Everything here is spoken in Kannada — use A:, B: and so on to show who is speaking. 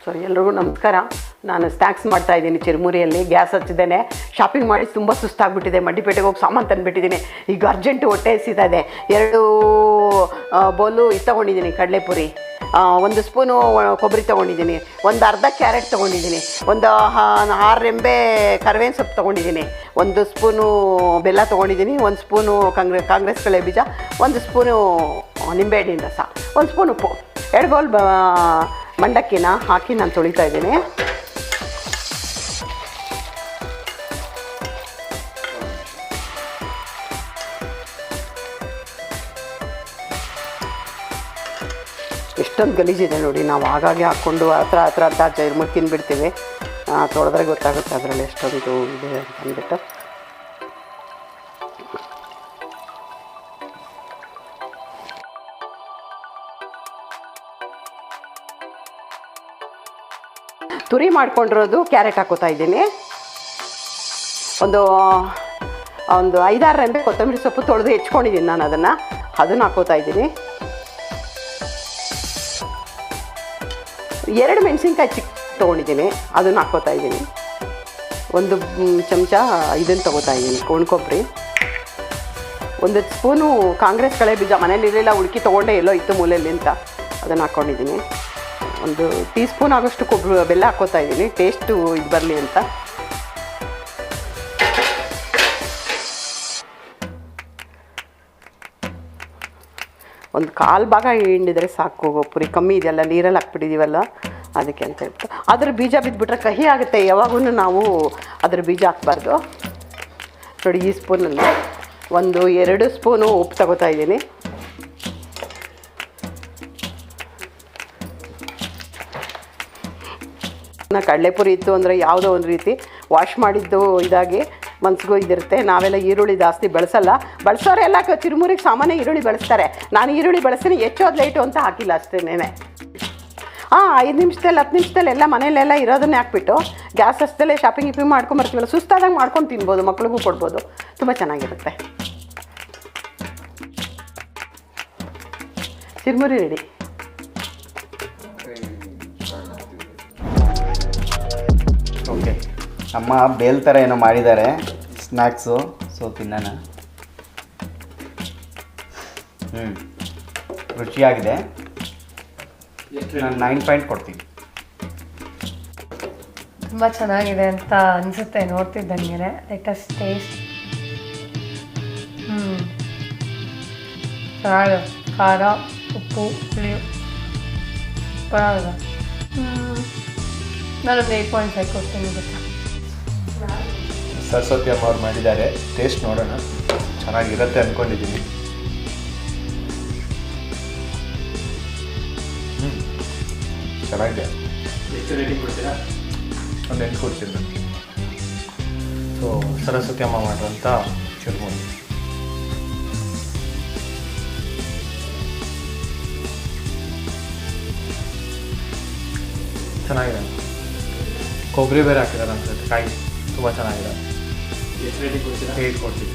A: ಸೊ ಎಲ್ರಿಗೂ ನಮಸ್ಕಾರ. ನಾನು ಸ್ನ್ಯಾಕ್ಸ್ ಮಾಡ್ತಾಯಿದ್ದೀನಿ ಚಿರುಮುರಿಯಲ್ಲಿ. ಗ್ಯಾಸ್ ಹಚ್ಚಿದ್ದೇನೆ. ಶಾಪಿಂಗ್ ಮಾಡಿ ತುಂಬ ಸುಸ್ತಾಗ್ಬಿಟ್ಟಿದೆ. ಮಂಡಿಪೇಟೆಗೆ ಹೋಗಿ ಸಾಮಾನು ತಂದುಬಿಟ್ಟಿದ್ದೀನಿ. ಈಗ ಅರ್ಜೆಂಟು ಹೊಟ್ಟೆ ಹಸಿತಾ ಇದೆ. 2 ಬೌಲು ಇದು ತೊಗೊಂಡಿದ್ದೀನಿ, ಕಡಲೆಪುರಿ, 1 ಸ್ಪೂನು ಕೊಬ್ಬರಿ ತೊಗೊಂಡಿದ್ದೀನಿ, ಒಂದು ಅರ್ಧ ಕ್ಯಾರೆಟ್ ತೊಗೊಂಡಿದ್ದೀನಿ, ಒಂದು 6 ರೆಂಬೆ ಕರಿಬೇವಿನ ಸೊಪ್ಪು ತೊಗೊಂಡಿದ್ದೀನಿ, 1 ಸ್ಪೂನು ಬೆಲ್ಲ ತೊಗೊಂಡಿದ್ದೀನಿ, 1 ಸ್ಪೂನು ಕಾಂಗ್ರೆಸ್ ಕಳೆ ಬೀಜ, 1 ಸ್ಪೂನು ನಿಂಬೆಹಣ್ಣಿನ ರಸ, 1 ಸ್ಪೂನ್ ಉಪ್ಪು, 2 ಬೌಲ್ ಮಂಡಕ್ಕಿನ ಹಾಕಿ ನಾನು ತೊಳಿತಾ ಇದ್ದೀನಿ. ಎಷ್ಟೊಂದು ಗಲೀಜಿದೆ ನೋಡಿ. ನಾವು ಆಗಾಗ್ಗೆ ಹಾಕ್ಕೊಂಡು ಹತ್ರ ಅಂತ ಚೈರ್ಮುರಿ ತಿಂದುಬಿಡ್ತೀವಿ. ತೊಳೆದ್ರೆ ಗೊತ್ತಾಗುತ್ತೆ ಅದರಲ್ಲಿ ಎಷ್ಟೊಂದು ಇದೆ ಅಂತ ಅಂದ್ಬಿಟ್ಟು. ತುರಿ ಮಾಡ್ಕೊಂಡಿರೋದು ಕ್ಯಾರೆಟ್ ಹಾಕೋತಾ ಇದ್ದೀನಿ. ಒಂದು 5-6 ರೆಂಬೆ ಕೊತ್ತಂಬರಿ ಸೊಪ್ಪು ತೊಳೆದು ಹೆಚ್ಕೊಂಡಿದ್ದೀನಿ ನಾನು. ಅದನ್ನು ಹಾಕೋತಾ ಇದ್ದೀನಿ. 2 ಮೆಣಸಿನ್ಕಾಯಿ ಚಿಕ್ಕ ತೊಗೊಂಡಿದ್ದೀನಿ, ಅದನ್ನು ಹಾಕೋತಾ ಇದ್ದೀನಿ. 1 ಚಮಚ ಇದನ್ನು ತೊಗೋತಾ ಇದ್ದೀನಿ, ಕೊಬ್ಬರಿ, 1 ಸ್ಪೂನು ಕಾಂಗ್ರೆಸ್ ಕಳೆ ಬೀಜ ಮನೇಲಿ ಇರಲಿಲ್ಲ, ಹುಡುಕಿ ತೊಗೊಂಡೆ ಎಲ್ಲೋ ಇತ್ತು ಮೂಲೆಯಲ್ಲಿ ಅಂತ ಅದನ್ನು ಹಾಕ್ಕೊಂಡಿದ್ದೀನಿ. 1 ಟೀ ಸ್ಪೂನ್ ಆಗೋಷ್ಟು ಬೆಲ್ಲ ಹಾಕೋತಾ ಇದ್ದೀನಿ, ಟೇಸ್ಟು ಇದು ಬರಲಿ ಅಂತ. ಒಂದು 1/4 ಭಾಗ ಹಿಂಡಿದರೆ ಸಾಕು. ಪುರಿ ಕಮ್ಮಿ ಇದೆಯಲ್ಲ, ನೀರಲ್ಲಿ ಹಾಕ್ಬಿಟ್ಟಿದ್ದೀವಲ್ಲ ಅದಕ್ಕೆ ಅಂತ ಹೇಳ್ಬಿಟ್ಟು. ಅದ್ರ ಬೀಜ ಬಿದ್ದುಬಿಟ್ರೆ ಕಹಿ ಆಗುತ್ತೆ. ಯಾವಾಗೂ ನಾವು ಅದ್ರ ಬೀಜ ಹಾಕ್ಬಾರ್ದು. ನೋಡಿ, ಈ ಸ್ಪೂನಲ್ಲಿ 1-2 ಸ್ಪೂನು ಉಪ್ಪು ತಗೋತಾ ಇದ್ದೀನಿ. ಕಡಲೆಪುರಿ ಇತ್ತು ಅಂದರೆ ಯಾವುದೋ ಒಂದು ರೀತಿ ವಾಶ್ ಮಾಡಿದ್ದು ಇದಾಗಿ ಮನ್ಸಿಗೂ ಇದಿರುತ್ತೆ. ನಾವೆಲ್ಲ ಈರುಳ್ಳಿ ಜಾಸ್ತಿ ಬಳಸೋರೆಲ್ಲ ಚಿರುಮುರಿಗೆ ಸಾಮಾನ್ಯ ಈರುಳ್ಳಿ ಬಳಸ್ತಾರೆ. ನಾನು ಈರುಳ್ಳಿ ಬಳಸ್ತೀನಿ, ಹೆಚ್ಚೋದು ಲೈಟು ಅಂತ ಹಾಕಿಲ್ಲ ಅಷ್ಟೇನೆ. 5 ನಿಮಿಷದಲ್ಲಿ 10 ನಿಮಿಷದಲ್ಲಿ ಎಲ್ಲ ಮನೆಯಲ್ಲೆಲ್ಲ ಇರೋದನ್ನೇ ಹಾಕ್ಬಿಟ್ಟು ಗ್ಯಾಸ್ ಹಚ್ಚದಲ್ಲೇ ಶಾಪಿಂಗ್ ಮಾಡ್ಕೊಂಬರ್ತೀವಲ್ಲ, ಸುಸ್ತಾದಾಗ ಮಾಡ್ಕೊಂಡು ತಿನ್ಬೋದು, ಮಕ್ಳಿಗೂ ಕೊಡ್ಬೋದು, ತುಂಬ ಚೆನ್ನಾಗಿರುತ್ತೆ. ಚಿರುಮುರಿ ರೆಡಿ.
B: ಓಕೆ, ಅಮ್ಮ ಬೇಲ್ ಥರ ಏನೋ ಮಾಡಿದ್ದಾರೆ ಸ್ನ್ಯಾಕ್ಸು. ಸೊ ತಿನ್ನೋಣ. ರುಚಿಯಾಗಿದೆ. ನಾನು 9 ಪಾಯಿಂಟ್ ಕೊಡ್ತೀನಿ.
C: ತುಂಬ ಚೆನ್ನಾಗಿದೆ ಅಂತ ಅನಿಸುತ್ತೆ ನೋಡ್ತಿದ್ದಂಗೆ. Lettuce taste. ಚೆನ್ನಾಗಿದೆ. ಖಾರ, ಉಪ್ಪು, ಹುಳಿ ಪರವಾಗಿಲ್ಲ. ನಾನೊಂದು 8.5 ಕೊಡ್ತೀನಿ. ಗೊತ್ತಾ,
D: ಸರಸ್ವತಿ ಅಮ್ಮ ಅವ್ರು ಮಾಡಿದ್ದಾರೆ. ಟೇಸ್ಟ್ ನೋಡೋಣ, ಚೆನ್ನಾಗಿರುತ್ತೆ ಅಂದ್ಕೊಂಡಿದ್ದೀನಿ. ಚೆನ್ನಾಗಿದೆ.
B: ಎಷ್ಟು ರೇಟಿಂಗ್ ಕೊಡ್ತೀರಾ?
D: ಒಂದು 8 ಕೊಡ್ತೀನಿ ನಾನು. ಸೊ ಸರಸ್ವತಿ ಅಮ್ಮ ಮಾಡುವಂಥ ಚಿರುಮುರಿ ಚೆನ್ನಾಗಿದೆ. ಕೊಬ್ಬರಿ ಬೇರೆ ಹಾಕಿದ್ದಾರೆ ಅನ್ಸುತ್ತೆ. ಕಾಯಿ ತುಂಬ ಚೆನ್ನಾಗಿದೆ.
B: ಎಷ್ಟು ರೇಟಿಂಗ್ ಕೊಡ್ತೀರಾ?
D: 8 ಕೊಡ್ತೀನಿ.